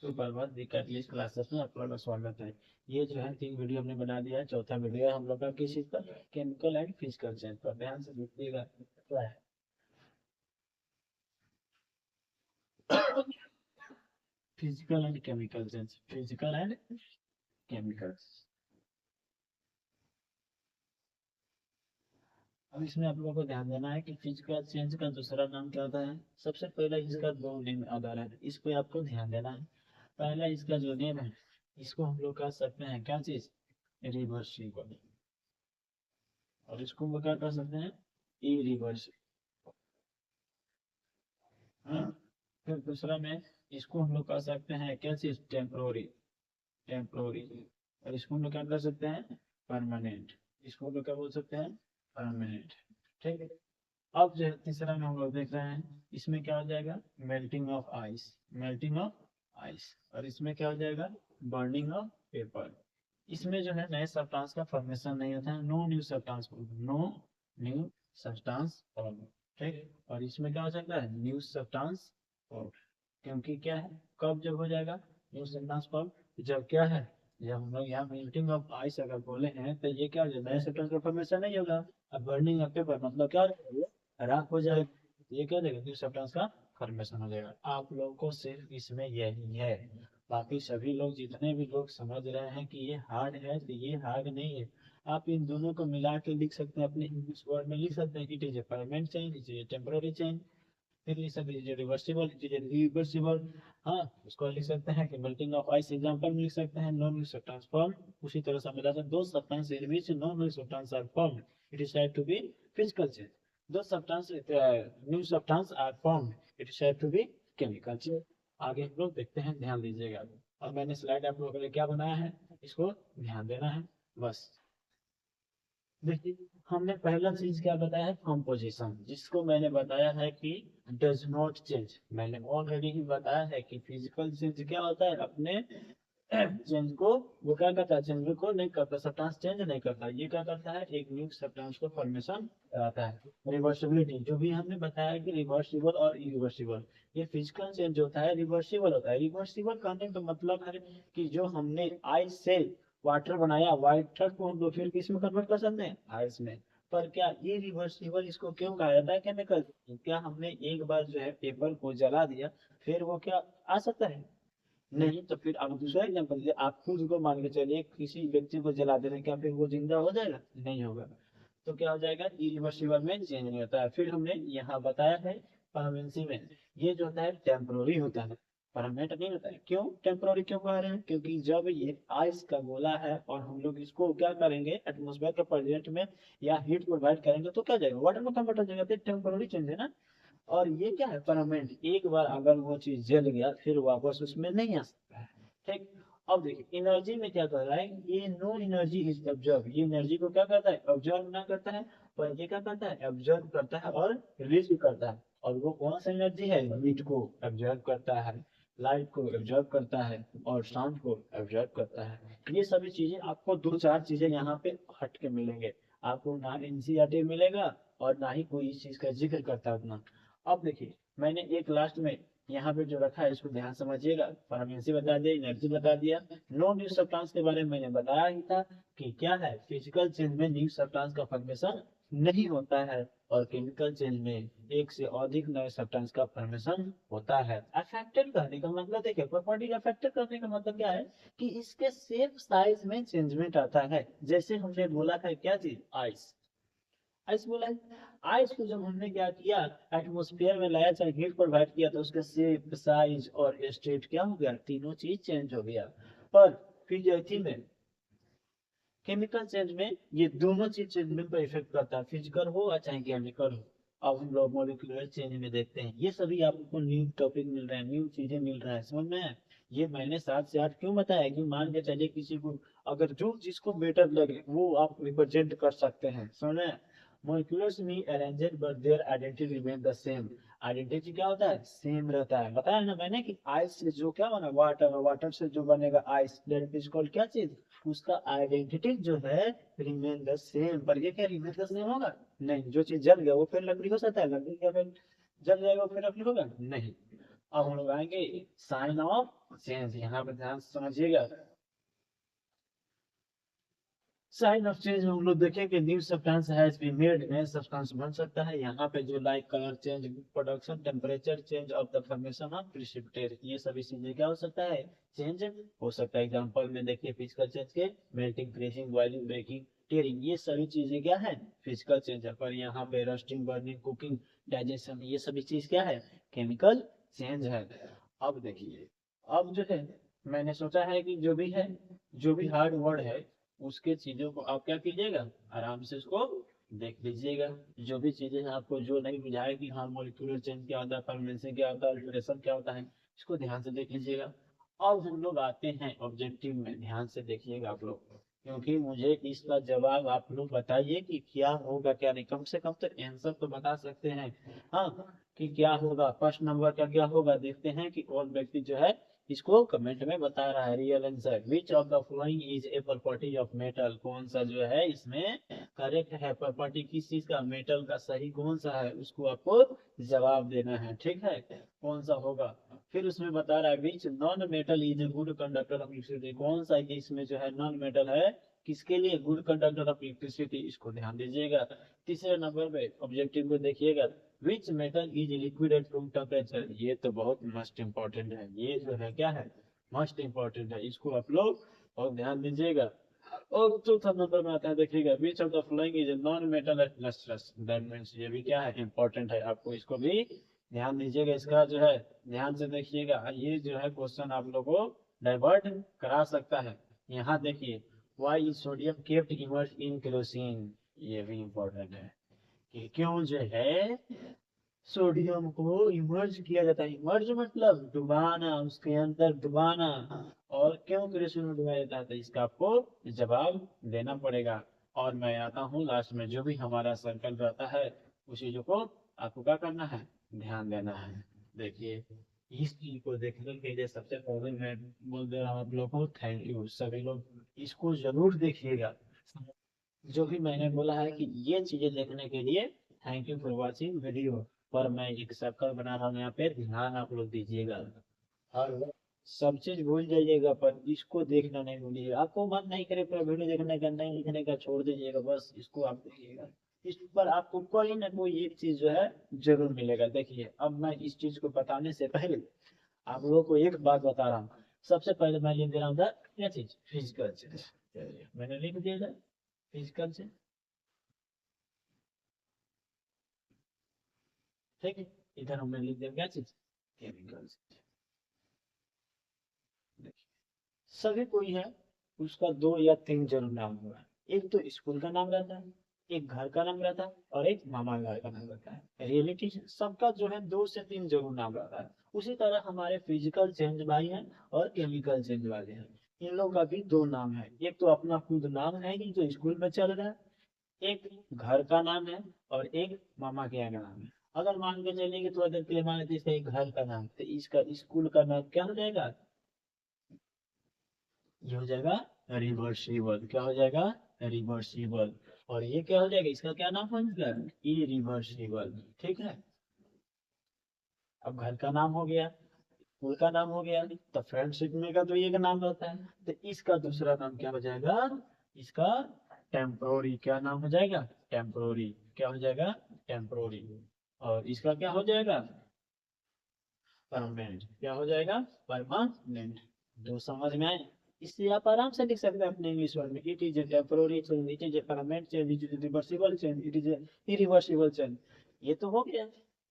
सुप्रभात जी, catalyst classes में आपका स्वागत है। ये जो है 3 वीडियो हमने बना दिया है। चौथा वीडियो है हम लोग का किस चीज पर, केमिकल एंड फिजिकल चेंज पर। ध्यान से देखिएगा क्या है। Physical and chemical change, physical and chemicals. अब इसमें आप लोगों को ध्यान देना है कि फिजिकल चेंज का दूसरा नाम क्या होता है। सबसे पहले इसका दो नेम आधार है, इस पे आपको ध्यान देना है। पहला इसका जो नेम है, इसको हम लोग कह सकते हैं क्या चीज, रिवर्सिबल। और इसको हम क्या कर सकते हैं, इरिवर्सिबल। हाँ। फिर दूसरा में इसको हम लोग कह सकते हैं क्या चीज, टेम्पोरी। टेम्पोरी। और इसको हम लोग क्या कर सकते हैं, परमानेंट। इसको हम लोग क्या बोल सकते हैं, परमानेंट। ठीक है। अब जो है तीसरा में हम लोग देख रहे हैं, इसमें क्या हो जाएगा, melting of ice. Melting of ice. और इसमें क्या हो जाएगा, बर्निंग ऑफ पेपर। इसमें जो है नए सब्सटेंस का फॉर्मेशन नहीं होता है, no new substance, no new substance form. ठीक है। और इसमें क्या हो सकता है, न्यू सब्सटेंस फॉर्म। क्योंकि क्या है, कब जब हो जाएगा न्यू सब्सटेंस फॉर्म, जब क्या है, जब हम लोग यहाँ मेल्टिंग ऑफ आइस अगर बोले हैं तो ये क्या हो जाएगा, नए सब्सटेंस का फॉर्मेशन नहीं होगा। अब बर्निंग ऑफ पेपर मतलब क्या हो जाएगा, ये राख हो जाएगा। ये क्या हो जाएगा, न्यू सब्सटेंस का फॉर्मेशन हो जाएगा। आप लोगों को सिर्फ इसमें यही है। बाकी सभी लोग, जितने भी लोग समझ रहे हैं कि ये हार्ड है, तो ये हार्ड नहीं है। आप इन दोनों को मिला के लिख सकते हैं, अपने इंग्लिश वर्ड में लिख सकते हैं कि it is a permanent change, it is a temporary change. फिर लिख सकते हैं reversible, it is a reversible. हाँ, उसको लिख सकते हैं कि मेल्टिंग ऑफ आइस, एग्जांपल में लिख सकते हैं नो न्यू सब्सटेंस फॉर्म। उसी तरह से मिला दो substance in which no new substance are formed, it is said to be physical change। दो substance new substance are formed, it is said to be chemical change। आगे हम लोग देखते हैं, ध्यान दीजिएगा। और मैंने स्लाइड आप लोगों के लिए क्या बनाया है, इसको ध्यान देना है बस। देखिए, हमने पहला चीज क्या बताया है, कंपोजिशन, जिसको मैंने बताया है कि डज नॉट चेंज। मैंने ऑलरेडी ही बताया है कि फिजिकल चेंज क्या होता है, अपने चेंज को वो क्या करता है, चेंज को नहीं करता, सब्सटेंस चेंज नहीं करता। ये क्या करता है, एक न्यू सब्सटेंस को फॉर्मेशन कराता है। रिवर्सिबिलिटी जो भी हमने बताया कि रिवर्सिबल और इरिवर्सिबल, ये फिजिकल चेंज होता है रिवर्सिबल होता है। रिवर्सिबल कहने का मतलब है कि जो हमने आइस से वाटर बनाया, वाटर को हम लोग फिर किस में कन्वर्ट कर सकते हैं, आइस में। पर क्या ये रिवर्सिबल इसको क्यों कहा जाता है, केमिकल? क्या हमने एक बार जो है पेपर को जला दिया, फिर वो क्या आ सकता है, नहीं। तो फिर अब दूसरा एग्जाम्पल दीजिए, आप खुद को मान के चलिए किसी व्यक्ति को जला दे रहे हैं, क्या फिर वो जिंदा हो जाएगा, नहीं होगा। तो क्या हो जाएगा, इरिवर्सिबल में चेंज नहीं होता है। फिर हमने यहाँ बताया है परमानेंसी में, ये जो होता है टेम्पोररी होता है, परमानेंट नहीं होता है। क्यों टेम्पोररी क्यों कह रहे हैं, क्योंकि जब ये आइस का गोला है और हम लोग इसको क्या करेंगे, एटमोस्फेयर के प्रेजेंट में या हीट प्रोवाइड करेंगे तो क्या जाएगा, वाटर में कन्वर्ट हो जाएगा। टेम्पोररी चेंज है ना। और ये क्या है, परमानेंट, एक बार अगर वो चीज जल गया फिर वापस उसमें नहीं आ सकता है। ठीक। अब देखिए एनर्जी में क्या कर रहा है, ये नो एनर्जी इज ऑब्जर्व, ये एनर्जी को क्या करता है, ऑब्जर्व ना करता है, पर ये क्या करता है, ऑब्जर्व करता है और रिलीज भी करता है। और वो कौन सा एनर्जी है, हीट को ऑब्जर्व करता है, लाइट को ऑब्जर्व करता है और साउंड को ऑब्जर्व करता है। ये सभी चीजें आपको दो चार चीजें यहाँ पे हट के मिलेंगे। आपको ना एनसीईआरटी मिलेगा और ना ही कोई इस चीज का जिक्र करता है उतना। अब देखिए, मैंने एक लास्ट में यहाँ पे जो रखा है इसको ध्यान समझिएगा। परमानेंसी बता दिया, एनर्जी बता दिया, नो न्यू सब्सटेंस के बारे में मैंने बताया ही था कि क्या है, फिजिकल चेंज में न्यू सब्सटेंस का फॉर्मेशन नहीं होता है, और केमिकल चेंज में एक से अधिक नए सब्सटेंस का फॉर्मेशन होता है। अफेक्टेड करने का मतलब देखिए, प्रॉपर्टी अफेक्टेड करने का मतलब क्या है कि इसके सेम साइज में चेंजमेंट आता है। जैसे हमने बोला था क्या चीज, आइस। आइस बोला है, आइस को जब हमने क्या किया, एटमोस्फेयर में लाया, चाहे हीट प्रोवाइड किया, तो उसका शेप, साइज और स्टेट क्या हो गया, तीनों चीज चेंज हो गया। पर फिजियोलॉजी में, केमिकल चेंज में ये दोनों चीज चेंजमेंट पर इफेक्ट करता है, फिजिकल हो या चाहे केमिकल हो। अब हम लोग मॉलिक्यूलर चेंज में देखते हैं, ये सभी आपको न्यू टॉपिक मिल रहे हैं, न्यू चीजें मिल रहा है, समझ में है? ये मैंने 7 से 8 क्यों बताया कि मान के चलिए किसी को अगर जो जिसको बेटर लगे वो आप रिप्रेजेंट कर सकते हैं, समझ में? मॉलिक्यूलर्स में arranged but their identity remain the same. Identity क्या होता है, सेम रहता है। बताया ना मैंने कि आइस से जो क्या बना, वाटर, वाटर से जो बनेगा आइस, दैट इज कॉल्ड क्या चीज, उसका आइडेंटिटी जो है रिमेन द सेम। पर ये क्या रिमेन द सेम होगा, नहीं। जो चीज जल गया वो फिर लकड़ी हो सकता है, लकड़ी क्या फिर जल जाएगा फिर लकड़ी होगा, नहीं। अब हम लोग आएंगे साइन ऑफ चेंज, यहाँ पे ध्यान से समझिएगा। साइन ऑफ चेंज हम लोग देखें कि new substance has been made, नया सब्सटेंस बन सकता है। यहाँ पे जो like colour change, production, temperature change of the formation of precipitate, ये सभी चीजें क्या हो सकता है, चेंज हो सकता है। एग्जांपल में देखिए फिजिकल चेंज के melting, freezing, boiling, breaking, tearing, ये सभी चीजें क्या है, फिजिकल चेंज है। पर यहाँ पे रस्टिंग, बर्निंग, कुकिंग, डाइजेशन, ये सभी चीज क्या है, केमिकल चेंज है। अब देखिए, अब जो है मैंने सोचा है कि जो भी है, जो भी हार्ड वर्ड है उसके चीजों को आप क्या कीजिएगा, आराम से उसको देख लीजिएगा। जो भी चीजें हैं आपको जो नहीं बुझाए कि हाँ मॉलिक्यूलर चेंज क्या होता है, फॉर्मेशन क्या होता है, अल्टरेशन क्या होता है, इसको ध्यान से देख लीजिएगा। अब हम लोग आते हैं ऑब्जेक्टिव में, ध्यान से देखिएगा आप लोग, क्योंकि मुझे इसका जवाब आप लोग बताइए कि क्या होगा क्या नहीं, कम से कम तो आंसर तो बता सकते हैं। हाँ, कि क्या होगा, फर्स्ट नंबर का क्या होगा, देखते हैं कि कौन व्यक्ति जो है इसको कमेंट में बता रहा है। Real answer, which of the following is a property of metal, कौन सा जो है इसमें करेक्ट है, प्रॉपर्टी किस चीज का, मेटल का सही कौन सा है, उसको आपको जवाब देना है, ठीक है, कौन सा होगा। फिर उसमें बता रहा है which non metal is a good conductor of electricity, कौन सा इसमें जो है नॉन मेटल है, किसके लिए गुड कंडक्टर ऑफ इलेक्ट्रिसिटी, इसको ध्यान दीजिएगा। तीसरे नंबर पे ऑब्जेक्टिव को देखिएगा, which metal is liquid at room temperature, ये तो बहुत मस्ट इम्पोर्टेंट है, ये जो है क्या है, मस्ट इम्पोर्टेंट है, इसको आप लोग और ध्यान दीजिएगा। और चौथा नंबर में आता है देखिएगा, which of the following is non metal at lustrous, that means ये भी क्या है, इंपॉर्टेंट है, आपको इसको भी ध्यान दीजिएगा। इसका जो है ध्यान से देखिएगा, ये जो है क्वेश्चन आप लोगों को डाइवर्ट करा सकता है। यहाँ देखिए, why is sodium kept immerse in kerosene, ये भी इम्पोर्टेंट है कि क्यों जो है सोडियम को इमर्ज किया जाता है, इमर्ज मतलब डुबाना, उसके अंदर डुबाना, और क्यों केरोसिन में डुबाया जाता है, तो इसका आपको जवाब देना पड़ेगा। और मैं आता हूँ लास्ट में, जो भी हमारा सर्कल रहता है उस चीजों को आपको क्या करना है, ध्यान देना है। देखिए, इस चीज को देखने के लिए सबसे पहले मैं बोल दे रहा हूँ आप लोगों को थैंक यू, सभी लोग इसको जरूर देखिएगा। जो भी मैंने बोला है कि ये चीजें देखने के लिए thank you for watching video. पर मैं एक सर्कल बना रहा हूँ, यहाँ पे ध्यान आप लोग दीजिएगा, और सब चीज भूल जाइएगा पर इसको देखना नहीं भूलिएगा। आपको मन नहीं करे पूरा वीडियो देखने का, नहीं लिखने का, छोड़ दीजिएगा, बस इसको आप देखिएगा। इस पर आपको कोई ना कोई एक चीज जो है जरूर मिलेगा। देखिए, अब मैं इस चीज को बताने से पहले आप लोगों को एक बात बता रहा हूँ। सबसे पहले मैं लिख दे रहा हूँ था क्या चीज, फिजिकल चीज, मैंने लिख दिया था फिजिकल चीज, ठीक है। इधर हमने लिख दिया क्या चीज, केमिकल। सभी कोई है, उसका दो या तीन जरूर नाम होगा। एक तो स्कूल का नाम रहता है, एक घर का नाम रहता है, और एक मामा घर का नाम रहता है। रियलिटी सबका जो है दो से तीन जरूर नाम रहता है। उसी तरह हमारे फिजिकल चेंज भाई हैं और केमिकल चेंज वाले हैं, इन लोगों का भी दो नाम है। एक तो अपना खुद नाम है कि जो स्कूल में चल रहा है, एक घर का नाम है, और एक मामा के यहाँ का नाम है। अगर मान के चलिए कि थोड़ा देर के लिए मान लेते इसका एक घर का नाम, तो इसका स्कूल का नाम क्या हो जाएगा, ये हो जाएगा रिवर्सिबल, क्या हो जाएगा, रिवर्सिबल। और ये क्या हो जाएगा, इसका क्या नाम हो जाएगा, इरिवर्सिबल, ठीक है। अब घर का नाम हो गया, स्कूल का नाम हो गया, तो फ्रेंडशिप में का तो ये का नाम रहता है, तो इसका दूसरा नाम क्या हो जाएगा, इसका टेम्पोरी, क्या नाम हो जाएगा, टेम्पोरी, क्या हो जाएगा, टेम्पोरी। और इसका क्या हो जाएगा, परमानेंट, क्या हो जाएगा, परमानेंट। दो समझ में आए। इसलिए आप आराम से लिख सकते हैं अपने इंग्लिश वर्ड में, it is a temporary change, it is a permanent change, it is reversible change, it is irreversible change. ये तो हो गया।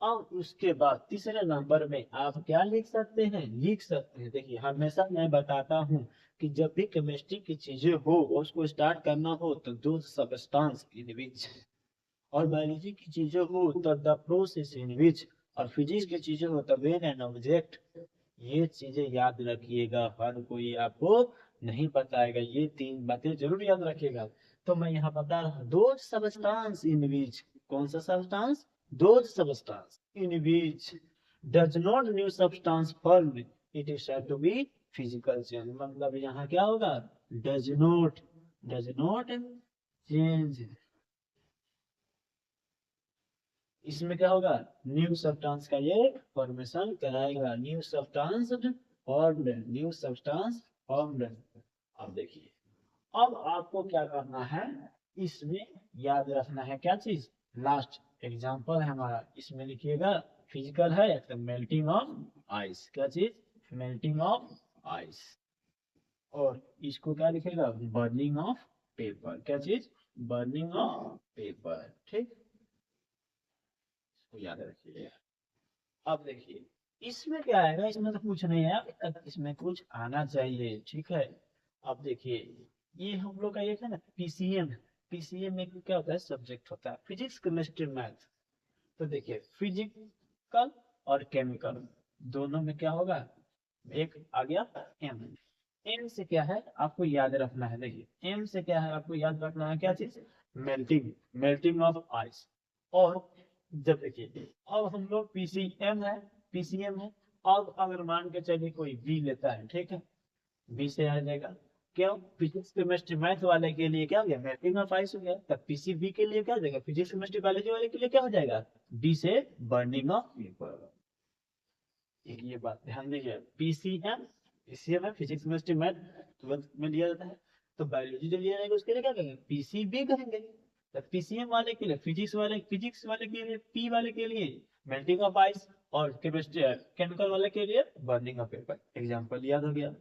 अब उसके बाद तीसरे नंबर में आप क्या लिख सकते हैं, लिख सकते हैं, देखिए हमेशा मैं बताता हूँ कि जब भी केमिस्ट्री की चीजें हो, उसको स्टार्ट करना हो, तो दो सब्सटेंस इन विच, और बायोलॉजी की चीजें हो तो द प्रोसेस इन विच, और फिजिक्स की चीजें हो तो वेन एन ऑब्जेक्ट। ये चीजें याद रखिएगा, हर कोई आपको नहीं बताएगा, ये तीन बातें जरूर याद रखिएगा। तो मैं यहाँ बता रहा हूँ, दो सबस्टांस इन विच, कौन सा सबस्टांस, दो substance in which does not new substance form, it is said to be physical change. मतलब यहाँ क्या होगा, डज नॉट चेंज, इसमें क्या होगा, न्यू सब्सटेंस का ये फॉर्मेशन कराएगा, new substance formed, new substance formed. अब देखिए, अब आपको क्या करना है, इसमें याद रखना है क्या चीज, लास्ट एग्जांपल है हमारा, इसमें लिखिएगा फिजिकल है तो मेल्टिंग ऑफ आइस, क्या चीज, मेल्टिंग ऑफ आइस। और इसको क्या लिखेगा, बर्निंग ऑफ पेपर, क्या चीज, बर्निंग ऑफ पेपर। ठीक, इसको याद रखिए। अब देखिए इसमें क्या आएगा, इसमें तो कुछ नहीं है, इसमें कुछ आना चाहिए, ठीक है। अब देखिए ये हम लोग का ये है ना पीसीएम, पीसीएम में क्या होता है, सब्जेक्ट होता है फिजिक्स केमिस्ट्री मैथ। तो देखिए फिजिकल और केमिकल दोनों में क्या होगा, एक आ गया एम। एम से क्या है आपको याद रखना है, देखिए एम से क्या है आपको याद रखना है, क्या चीज, मेल्टिंग, मेल्टिंग ऑफ आइस। और जब देखिए अब हम लोग पीसीएम है, पीसीएम है। अब अगर मान के चलिए कोई बी लेता है, ठीक है, बी से आ जाएगा, क्यों, फिजिक्स केमिस्ट्री मैथ वाले के लिए क्या हो गया, मेल्टिंग ऑफ आइस हो गया, तब पीसीबी के लिए क्या हो जाएगा, फिजिक्स केमिस्ट्री बायोलॉजी वाले के लिए क्या हो जाएगा, बी से बर्निंग ऑफ पेपर। ये बात ध्यान दीजिए, पीसीएम, पीसीएम है फिजिक्स केमिस्ट्री मैथ 12th में लिया जाता है, तो बायोलॉजी जो लिया जाएगा उसके लिए क्या कहेंगे, पीसीबी कहेंगे। तो पीसीएम वाले के लिए फिजिक्स वाले के लिए, पी वाले के लिए मेल्टिंग ऑफ आइस, और केमिस्ट्री केमिकल वाले के लिए बर्निंग ऑफ पेपर। एग्जांपल याद हो गया।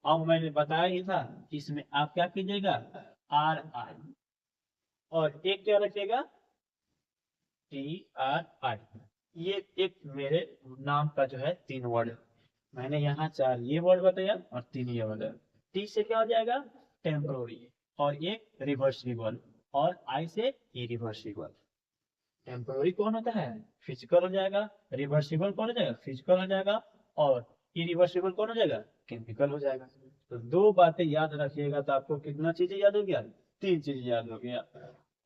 अब मैंने बताया ही था, इसमें आप क्या कीजिएगा, आर आई, और एक क्या रखिएगा, टी आर आई। ये एक मेरे नाम का जो है 3 वर्ड, मैंने यहाँ 4 ये वर्ड बताया और 3 ये वर्ड। टी से क्या हो जाएगा, टेम्पोररी, और ये रिवर्सिबल, और आई से इरिवर्सिबल। टेम्पोररी कौन होता है, फिजिकल हो जाएगा, रिवर्सिबल कौन हो जाएगा, फिजिकल हो जाएगा, और इरिवर्सिबल कौन हो जाएगा, केमिकल हो जाएगा। तो 2 बातें याद रखिएगा तो आपको कितना चीजें याद हो गया, 3 चीजें याद हो गया।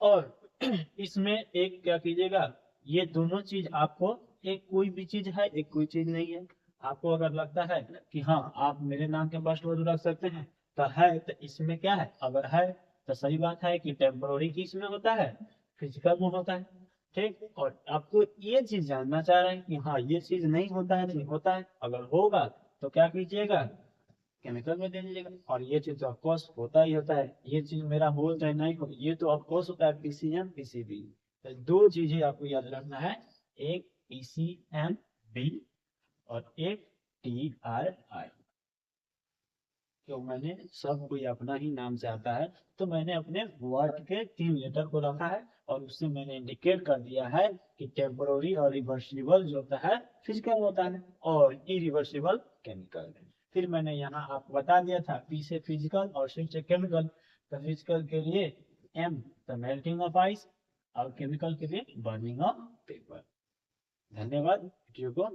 और इसमें एक क्या कीजिएगा, ये दोनों चीज आपको, एक कोई भी चीज है एक कोई चीज नहीं है, आपको अगर लगता है कि हाँ आप मेरे नाम के पास वर्ड रख सकते हैं, तो है तो इसमें क्या है, अगर है तो सही बात है कि टेम्पोररी किस में होता है, फिजिकल में होता है। ठीक, और आपको ये चीज जानना चाह रहे हैं कि हाँ ये चीज नहीं होता है, नहीं होता है, अगर होगा तो क्या कीजिएगा, केमिकल में दे दीजिएगा। और ये चीज तो ऑफकोर्स होता ही होता है, ये चीज मेरा हो चाहे नहीं हो, ये तो ऑफकोर्स होता है पीसीएम पीसीबी। तो 2 चीजें आपको याद रखना है, एक पीसीएम बी और एक टी आर आई। तो मैंने सब कोई अपना ही नाम से आता है, तो मैंने अपने वर्ड के 3 लेटर को रखा है, और उससे मैंने इंडिकेट कर दिया है कि टेम्पोररी और रिवर्सिबल जो होता है फिजिकल होता है, और इरिवर्सिबल केमिकल। फिर मैंने यहाँ आपको बता दिया था, पी से फिजिकल और सी से केमिकल। तो फिजिकल के लिए um, the melting of ice, और केमिकल के लिए बर्निंग ऑफ पेपर। धन्यवाद, वीडियो को